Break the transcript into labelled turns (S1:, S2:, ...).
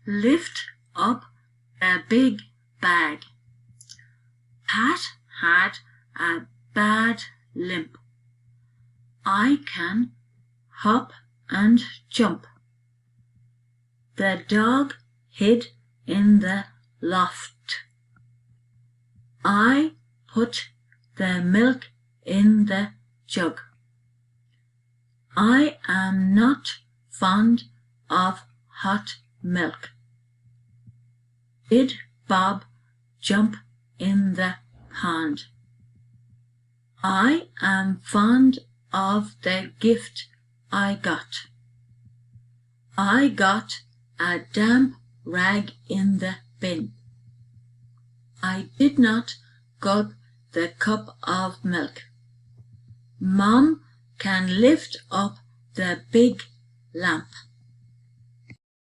S1: lift up the big bag. Pat had a bad limp. I can hop and jump. The dog hid in the loft. I put the milk in the jug. I am not fond of hot milk. Did Bob jump in the pond? I am fond of the gift I got. I got a damp rag in the bin. I did not gulp the cup of milk. Mom can lift up the big lamp.